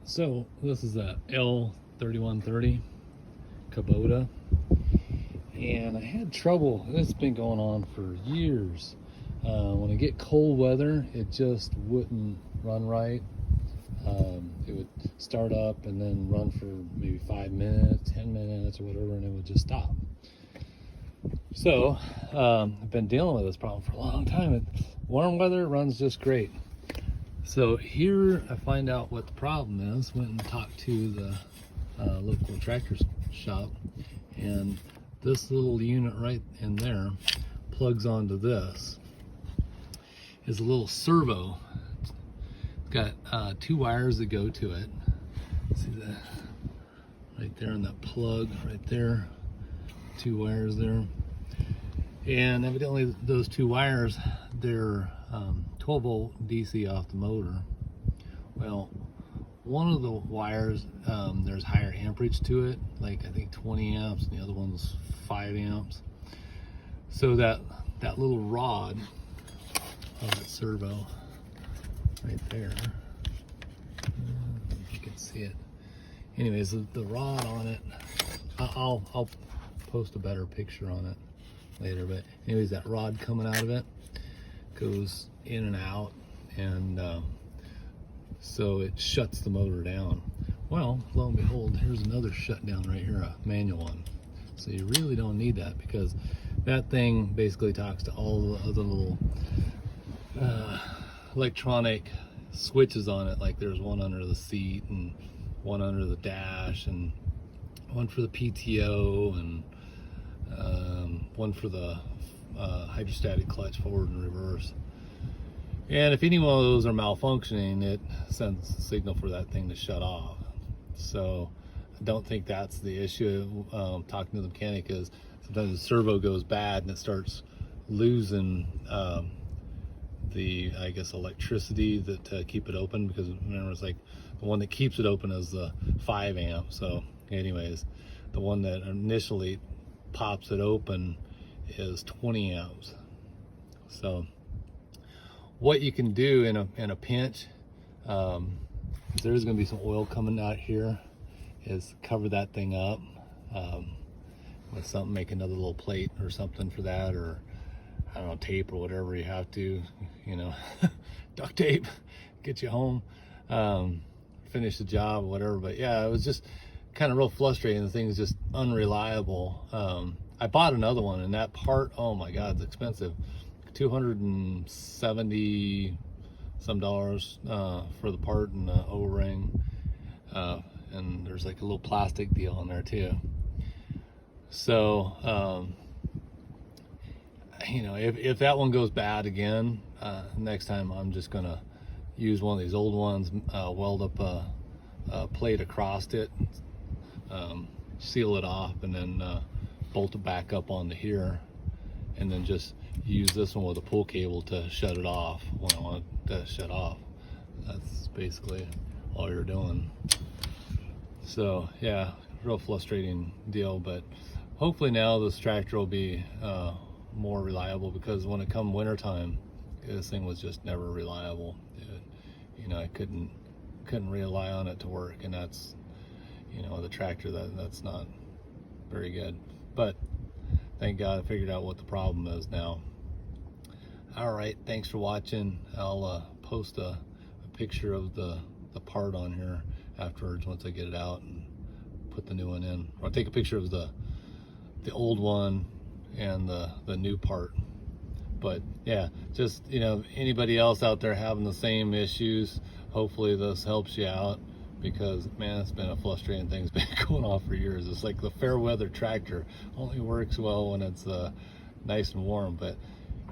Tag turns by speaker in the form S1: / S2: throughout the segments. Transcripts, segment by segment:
S1: So this is a L3130 Kubota, and I had trouble. This has been going on for years. When I get cold weather, it just wouldn't run right. It would start up and then run for maybe 5 minutes, 10 minutes or whatever, and it would just stop. So I've been dealing with this problem for a long time. Warm weather, it runs just great. So here I find out what the problem is. Went and talked to the local tractor shop, and this little unit right in there plugs onto this. Is a little servo. It's got 2 wires that go to it. See that right there in that plug right there, 2 wires there. And evidently those 2 wires, they're 12 volt DC off the motor. Well, one of the wires, there's higher amperage to it, like I think 20 amps, and the other one's 5 amps. So that little rod of that servo right there, if you can see it. Anyways, the rod on it, I'll post a better picture on it later, but anyways, that rod coming out of it goes in and out, and so it shuts the motor down. Well, lo and behold, here's another shutdown right here, a manual one. So you really don't need that, because that thing basically talks to all the other little electronic switches on it. Like there's one under the seat and one under the dash and one for the PTO and one for the hydrostatic clutch forward and reverse. And if any one of those are malfunctioning, it sends a signal for that thing to shut off. So I don't think that's the issue. Talking to the mechanic, is sometimes the servo goes bad and it starts losing the, I guess, electricity that to keep it open, because remember, it's like the one that keeps it open is the 5 amp. So anyways, the one that initially pops it open is 20 amps. So what you can do in a pinch, there's going to be some oil coming out here, is cover that thing up with something, make another little plate or something for that, or I don't know, tape or whatever you have to, you know, duct tape, get you home, finish the job or whatever. But yeah, it was just kind of real frustrating. The thing is just unreliable. I bought another one, and that part, oh my God, it's expensive. $270 some for the part and the O-ring, and there's like a little plastic deal in there too. So you know, if that one goes bad again, next time I'm just gonna use one of these old ones, weld up a plate across it, seal it off, and then bolt it back up onto here, and then just use this one with a pull cable to shut it off when I want it to shut off. That's basically all you're doing. So yeah, real frustrating deal, but hopefully now this tractor will be more reliable, because when it come winter time, this thing was just never reliable. You know, I couldn't rely on it to work, and that's, you know, the tractor, that's not very good. But thank God I figured out what the problem is now. All right, thanks for watching. I'll post a picture of the part on here afterwards once I get it out and put the new one in. Or I'll take a picture of the old one and the new part. But yeah, just, you know, anybody else out there having the same issues, hopefully this helps you out, because man, it's been a frustrating thing. It's been going on for years. It's like the fair weather tractor only works well when it's nice and warm, but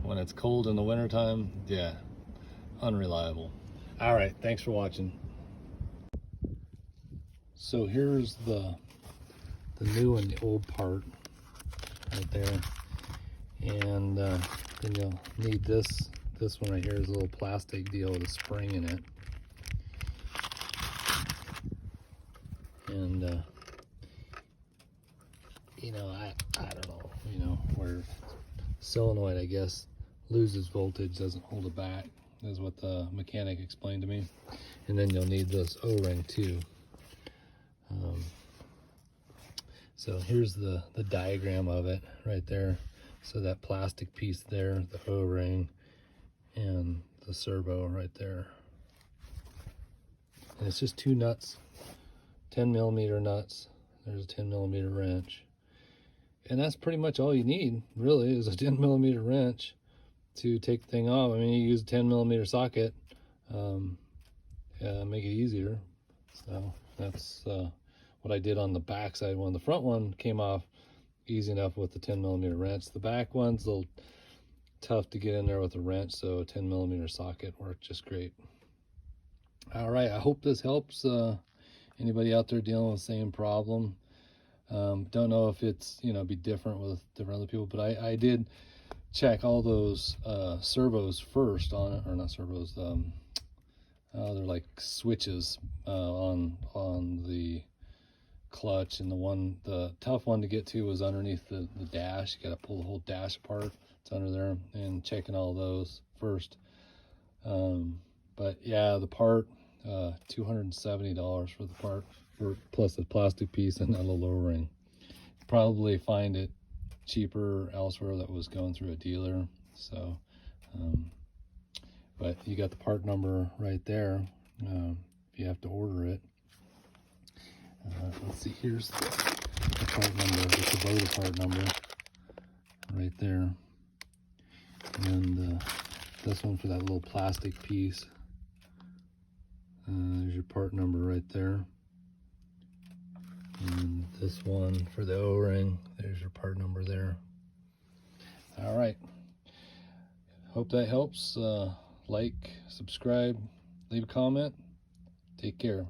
S1: when it's cold in the winter time, yeah, unreliable. All right, thanks for watching. So here's the new and the old part right there, and then you'll need this one right here, is a little plastic deal with a spring in it. And you know, I don't know, you know, where solenoid, I guess, loses voltage, doesn't hold it back. is what the mechanic explained to me. And then you'll need this O-ring too. So here's the diagram of it right there. So that plastic piece there, the O-ring, and the servo right there. And it's just 2 nuts, 10mm nuts. There's a 10mm wrench. And that's pretty much all you need, really, is a 10mm wrench to take the thing off. I mean, you use a 10mm socket, make it easier. So that's what I did on the back side one. The front one came off easy enough with the 10mm wrench. The back one's a little tough to get in there with a wrench, so a 10mm socket worked just great. All right, I hope this helps anybody out there dealing with the same problem. Don't know if it's, be different with different other people, but I did check all those servos first on it, or not servos, they're like switches on the clutch, and the tough one to get to was underneath the dash. You got to pull the whole dash apart. It's under there, and checking all those first. But yeah, the part, $270 for the part, plus the plastic piece and that little O-ring. Probably find it cheaper elsewhere that was going through a dealer. So but you got the part number right there if you have to order it. Let's see, here's the part number, the Kubota part number right there. And this one for that little plastic piece. There's your part number right there. And this one for the O-ring, there's your part number there. All right. Hope that helps. Like, subscribe, leave a comment. Take care.